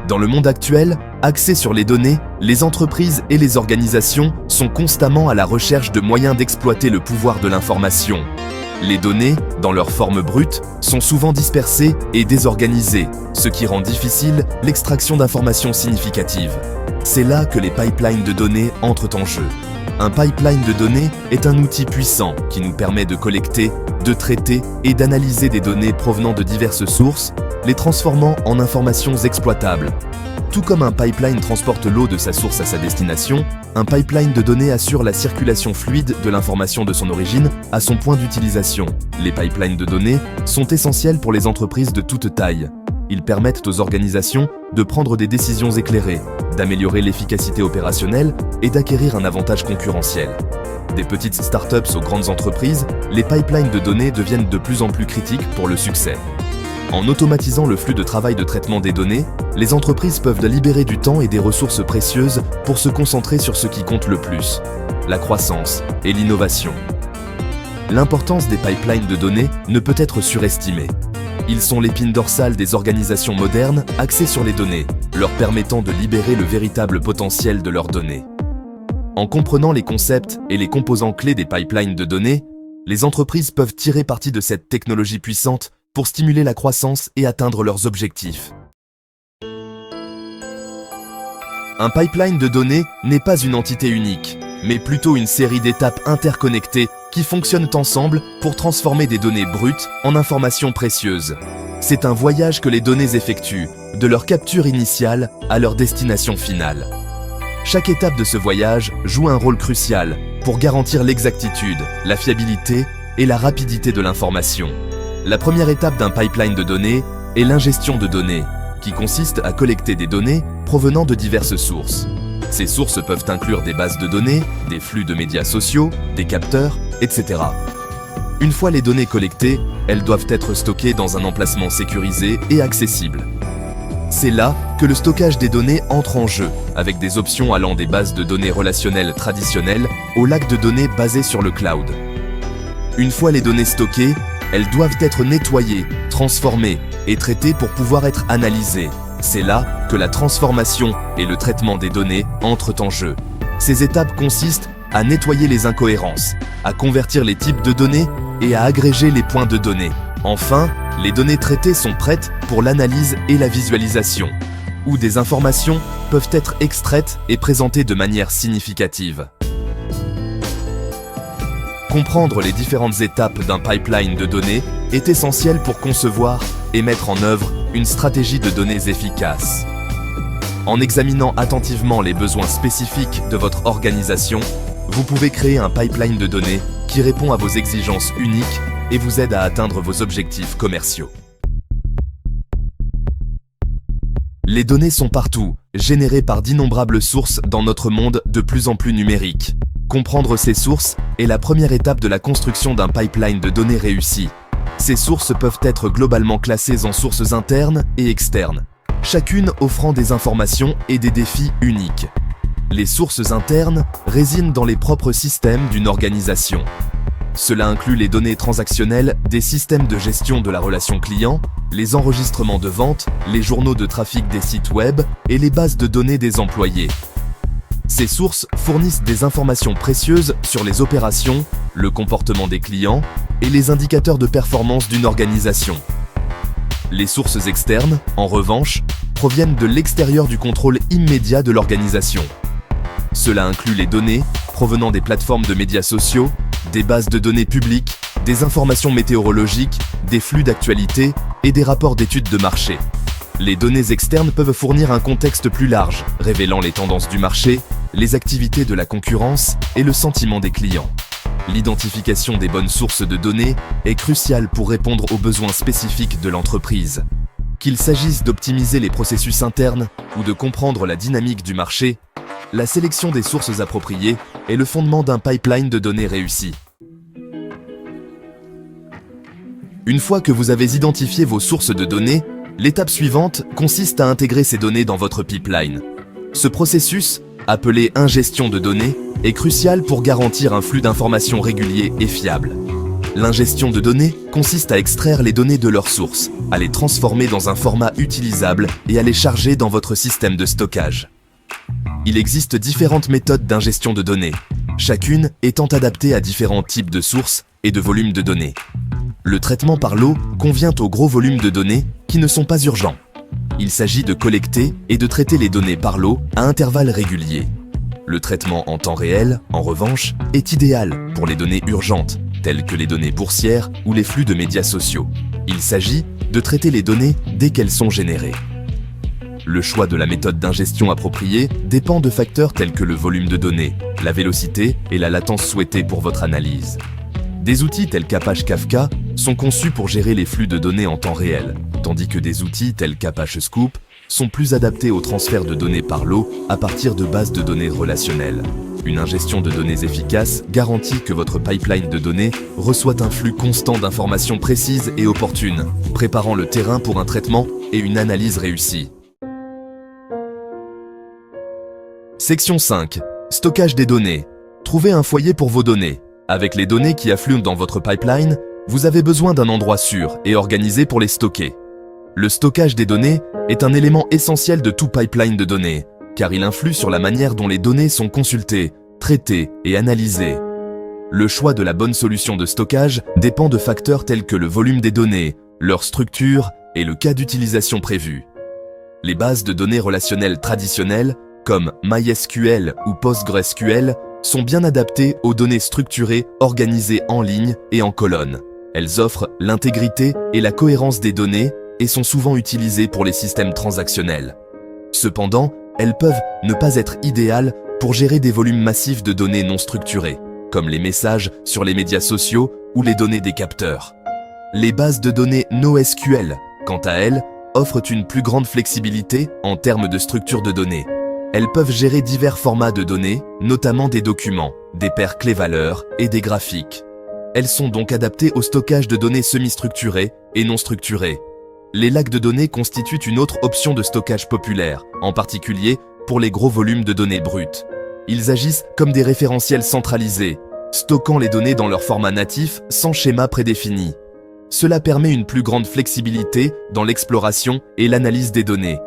Dans le monde actuel, axé sur les données, les entreprises et les organisations sont constamment à la recherche de moyens d'exploiter le pouvoir de l'information. Les données, dans leur forme brute, sont souvent dispersées et désorganisées, ce qui rend difficile l'extraction d'informations significatives. C'est là que les pipelines de données entrent en jeu. Un pipeline de données est un outil puissant qui nous permet de collecter, de traiter et d'analyser des données provenant de diverses sources, les transformant en informations exploitables. Tout comme un pipeline transporte l'eau de sa source à sa destination, un pipeline de données assure la circulation fluide de l'information de son origine à son point d'utilisation. Les pipelines de données sont essentiels pour les entreprises de toute taille. Ils permettent aux organisations de prendre des décisions éclairées, d'améliorer l'efficacité opérationnelle et d'acquérir un avantage concurrentiel. Des petites startups aux grandes entreprises, les pipelines de données deviennent de plus en plus critiques pour le succès. En automatisant le flux de travail de traitement des données, les entreprises peuvent libérer du temps et des ressources précieuses pour se concentrer sur ce qui compte le plus, la croissance et l'innovation. L'importance des pipelines de données ne peut être surestimée. Ils sont l'épine dorsale des organisations modernes axées sur les données, leur permettant de libérer le véritable potentiel de leurs données. En comprenant les concepts et les composants clés des pipelines de données, les entreprises peuvent tirer parti de cette technologie puissante pour stimuler la croissance et atteindre leurs objectifs. Un pipeline de données n'est pas une entité unique, mais plutôt une série d'étapes interconnectées qui fonctionnent ensemble pour transformer des données brutes en informations précieuses. C'est un voyage que les données effectuent, de leur capture initiale à leur destination finale. Chaque étape de ce voyage joue un rôle crucial pour garantir l'exactitude, la fiabilité et la rapidité de l'information. La première étape d'un pipeline de données est l'ingestion de données, qui consiste à collecter des données provenant de diverses sources. Ces sources peuvent inclure des bases de données, des flux de médias sociaux, des capteurs, etc. Une fois les données collectées, elles doivent être stockées dans un emplacement sécurisé et accessible. C'est là que le stockage des données entre en jeu, avec des options allant des bases de données relationnelles traditionnelles aux lacs de données basés sur le cloud. Une fois les données stockées, elles doivent être nettoyées, transformées et traitées pour pouvoir être analysées. C'est là que la transformation et le traitement des données entrent en jeu. Ces étapes consistent à nettoyer les incohérences, à convertir les types de données et à agréger les points de données. Enfin, les données traitées sont prêtes pour l'analyse et la visualisation, où des informations peuvent être extraites et présentées de manière significative. Comprendre les différentes étapes d'un pipeline de données est essentiel pour concevoir et mettre en œuvre une stratégie de données efficace. En examinant attentivement les besoins spécifiques de votre organisation, vous pouvez créer un pipeline de données qui répond à vos exigences uniques et vous aide à atteindre vos objectifs commerciaux. Les données sont partout, générées par d'innombrables sources dans notre monde de plus en plus numérique. Comprendre ces sources est la première étape de la construction d'un pipeline de données réussi. Ces sources peuvent être globalement classées en sources internes et externes, chacune offrant des informations et des défis uniques. Les sources internes résident dans les propres systèmes d'une organisation. Cela inclut les données transactionnelles des systèmes de gestion de la relation client, les enregistrements de vente, les journaux de trafic des sites web et les bases de données des employés. Ces sources fournissent des informations précieuses sur les opérations, le comportement des clients et les indicateurs de performance d'une organisation. Les sources externes, en revanche, proviennent de l'extérieur du contrôle immédiat de l'organisation. Cela inclut les données provenant des plateformes de médias sociaux, des bases de données publiques, des informations météorologiques, des flux d'actualité et des rapports d'études de marché. Les données externes peuvent fournir un contexte plus large, révélant les tendances du marché, les activités de la concurrence et le sentiment des clients. L'identification des bonnes sources de données est cruciale pour répondre aux besoins spécifiques de l'entreprise. Qu'il s'agisse d'optimiser les processus internes ou de comprendre la dynamique du marché, la sélection des sources appropriées est le fondement d'un pipeline de données réussi. Une fois que vous avez identifié vos sources de données, l'étape suivante consiste à intégrer ces données dans votre pipeline. Ce processus, appelé ingestion de données, est crucial pour garantir un flux d'informations régulier et fiable. L'ingestion de données consiste à extraire les données de leur source, à les transformer dans un format utilisable et à les charger dans votre système de stockage. Il existe différentes méthodes d'ingestion de données, chacune étant adaptée à différents types de sources et de volumes de données. Le traitement par l'eau convient aux gros volumes de données qui ne sont pas urgents. Il s'agit de collecter et de traiter les données par l'eau à intervalles réguliers. Le traitement en temps réel, en revanche, est idéal pour les données urgentes, telles que les données boursières ou les flux de médias sociaux. Il s'agit de traiter les données dès qu'elles sont générées. Le choix de la méthode d'ingestion appropriée dépend de facteurs tels que le volume de données, la vélocité et la latence souhaitée pour votre analyse. Des outils tels qu'Apache Kafka sont conçus pour gérer les flux de données en temps réel, tandis que des outils tels qu'Apache Scoop sont plus adaptés au transfert de données par l'eau à partir de bases de données relationnelles. Une ingestion de données efficace garantit que votre pipeline de données reçoit un flux constant d'informations précises et opportunes, préparant le terrain pour un traitement et une analyse réussie. Section 5. Stockage des données. Trouvez un foyer pour vos données. Avec les données qui affluent dans votre pipeline, vous avez besoin d'un endroit sûr et organisé pour les stocker. Le stockage des données est un élément essentiel de tout pipeline de données, car il influe sur la manière dont les données sont consultées, traitées et analysées. Le choix de la bonne solution de stockage dépend de facteurs tels que le volume des données, leur structure et le cas d'utilisation prévu. Les bases de données relationnelles traditionnelles, comme MySQL ou PostgreSQL, sont bien adaptées aux données structurées organisées en ligne et en colonne. Elles offrent l'intégrité et la cohérence des données et sont souvent utilisées pour les systèmes transactionnels. Cependant, elles peuvent ne pas être idéales pour gérer des volumes massifs de données non structurées, comme les messages sur les médias sociaux ou les données des capteurs. Les bases de données NoSQL, quant à elles, offrent une plus grande flexibilité en termes de structure de données. Elles peuvent gérer divers formats de données, notamment des documents, des paires clés-valeurs et des graphiques. Elles sont donc adaptées au stockage de données semi-structurées et non structurées. Les lacs de données constituent une autre option de stockage populaire, en particulier pour les gros volumes de données brutes. Ils agissent comme des référentiels centralisés, stockant les données dans leur format natif sans schéma prédéfini. Cela permet une plus grande flexibilité dans l'exploration et l'analyse des données.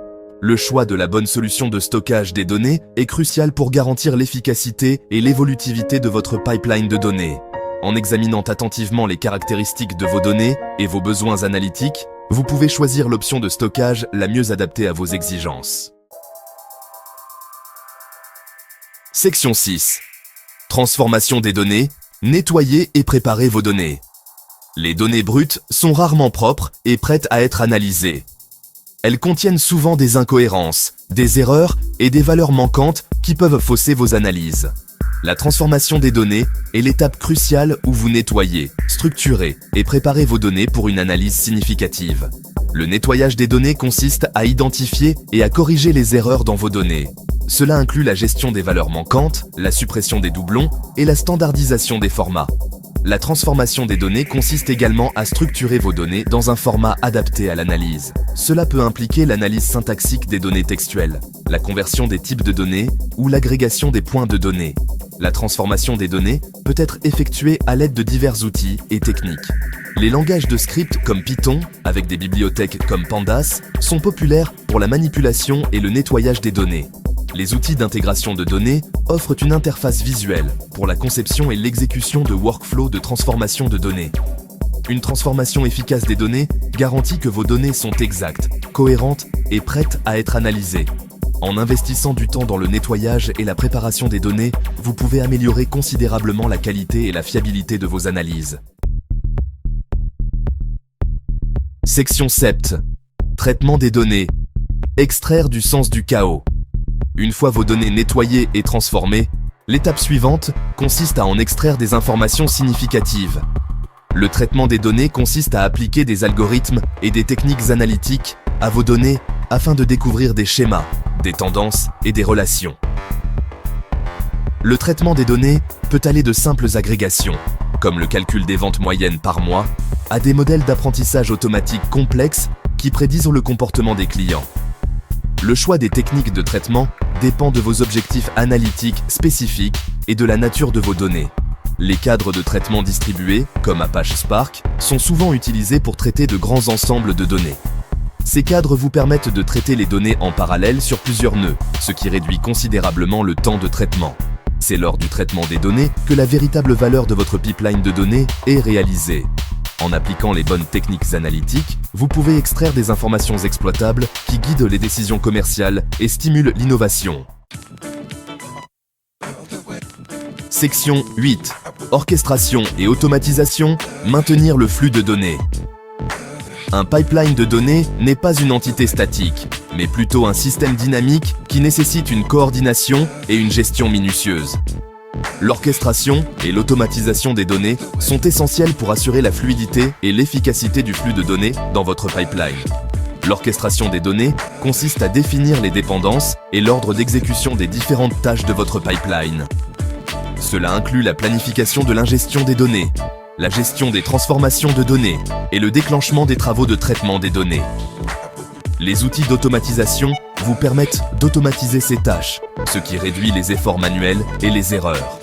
Le choix de la bonne solution de stockage des données est crucial pour garantir l'efficacité et l'évolutivité de votre pipeline de données. En examinant attentivement les caractéristiques de vos données et vos besoins analytiques, vous pouvez choisir l'option de stockage la mieux adaptée à vos exigences. Section 6. Transformation des données. Nettoyez et préparez vos données. Les données brutes sont rarement propres et prêtes à être analysées. Elles contiennent souvent des incohérences, des erreurs et des valeurs manquantes qui peuvent fausser vos analyses. La transformation des données est l'étape cruciale où vous nettoyez, structurez et préparez vos données pour une analyse significative. Le nettoyage des données consiste à identifier et à corriger les erreurs dans vos données. Cela inclut la gestion des valeurs manquantes, la suppression des doublons et la standardisation des formats. La transformation des données consiste également à structurer vos données dans un format adapté à l'analyse. Cela peut impliquer l'analyse syntaxique des données textuelles, la conversion des types de données ou l'agrégation des points de données. La transformation des données peut être effectuée à l'aide de divers outils et techniques. Les langages de script comme Python, avec des bibliothèques comme Pandas, sont populaires pour la manipulation et le nettoyage des données. Les outils d'intégration de données offrent une interface visuelle pour la conception et l'exécution de workflows de transformation de données. Une transformation efficace des données garantit que vos données sont exactes, cohérentes et prêtes à être analysées. En investissant du temps dans le nettoyage et la préparation des données, vous pouvez améliorer considérablement la qualité et la fiabilité de vos analyses. Section 7. Traitement des données. Extraire du sens du chaos. Une fois vos données nettoyées et transformées, l'étape suivante consiste à en extraire des informations significatives. Le traitement des données consiste à appliquer des algorithmes et des techniques analytiques à vos données afin de découvrir des schémas, des tendances et des relations. Le traitement des données peut aller de simples agrégations, comme le calcul des ventes moyennes par mois, à des modèles d'apprentissage automatique complexes qui prédisent le comportement des clients. Le choix des techniques de traitement dépend de vos objectifs analytiques spécifiques et de la nature de vos données. Les cadres de traitement distribués, comme Apache Spark, sont souvent utilisés pour traiter de grands ensembles de données. Ces cadres vous permettent de traiter les données en parallèle sur plusieurs nœuds, ce qui réduit considérablement le temps de traitement. C'est lors du traitement des données que la véritable valeur de votre pipeline de données est réalisée. En appliquant les bonnes techniques analytiques, vous pouvez extraire des informations exploitables qui guident les décisions commerciales et stimulent l'innovation. Section 8. Orchestration et automatisation, maintenir le flux de données. Un pipeline de données n'est pas une entité statique, mais plutôt un système dynamique qui nécessite une coordination et une gestion minutieuse. L'orchestration et l'automatisation des données sont essentielles pour assurer la fluidité et l'efficacité du flux de données dans votre pipeline. L'orchestration des données consiste à définir les dépendances et l'ordre d'exécution des différentes tâches de votre pipeline. Cela inclut la planification de l'ingestion des données, la gestion des transformations de données et le déclenchement des travaux de traitement des données. Les outils d'automatisation vous permettent d'automatiser ces tâches, ce qui réduit les efforts manuels et les erreurs.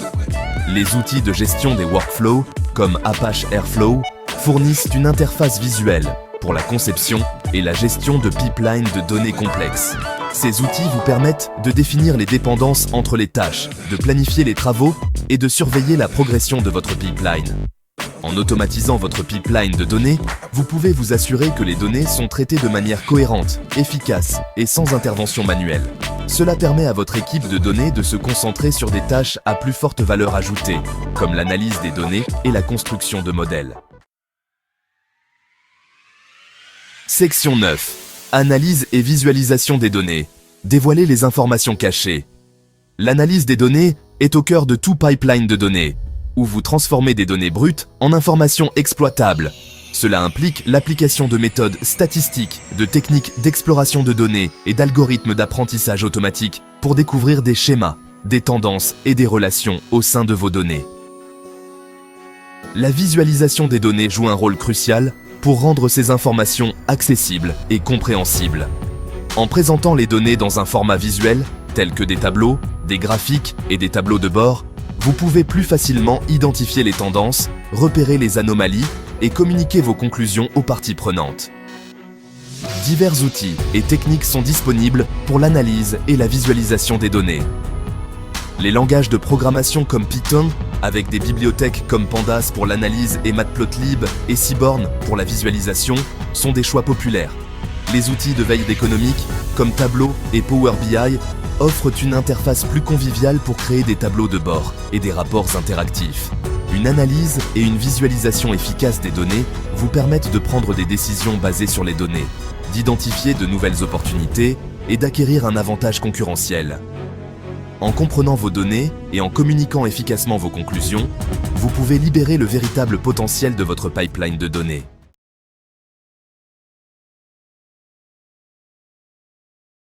Les outils de gestion des workflows, comme Apache Airflow, fournissent une interface visuelle pour la conception et la gestion de pipelines de données complexes. Ces outils vous permettent de définir les dépendances entre les tâches, de planifier les travaux et de surveiller la progression de votre pipeline. En automatisant votre pipeline de données, vous pouvez vous assurer que les données sont traitées de manière cohérente, efficace et sans intervention manuelle. Cela permet à votre équipe de données de se concentrer sur des tâches à plus forte valeur ajoutée, comme l'analyse des données et la construction de modèles. Section 9. Analyse et visualisation des données. Dévoiler les informations cachées. L'analyse des données est au cœur de tout pipeline de données, où vous transformez des données brutes en informations exploitables. Cela implique l'application de méthodes statistiques, de techniques d'exploration de données et d'algorithmes d'apprentissage automatique pour découvrir des schémas, des tendances et des relations au sein de vos données. La visualisation des données joue un rôle crucial pour rendre ces informations accessibles et compréhensibles. En présentant les données dans un format visuel, tel que des tableaux, des graphiques et des tableaux de bord, vous pouvez plus facilement identifier les tendances, repérer les anomalies et communiquer vos conclusions aux parties prenantes. Divers outils et techniques sont disponibles pour l'analyse et la visualisation des données. Les langages de programmation comme Python, avec des bibliothèques comme Pandas pour l'analyse et Matplotlib et Seaborn pour la visualisation, sont des choix populaires. Les outils de veille économique comme Tableau et Power BI offrent une interface plus conviviale pour créer des tableaux de bord et des rapports interactifs. Une analyse et une visualisation efficace des données vous permettent de prendre des décisions basées sur les données, d'identifier de nouvelles opportunités et d'acquérir un avantage concurrentiel. En comprenant vos données et en communiquant efficacement vos conclusions, vous pouvez libérer le véritable potentiel de votre pipeline de données.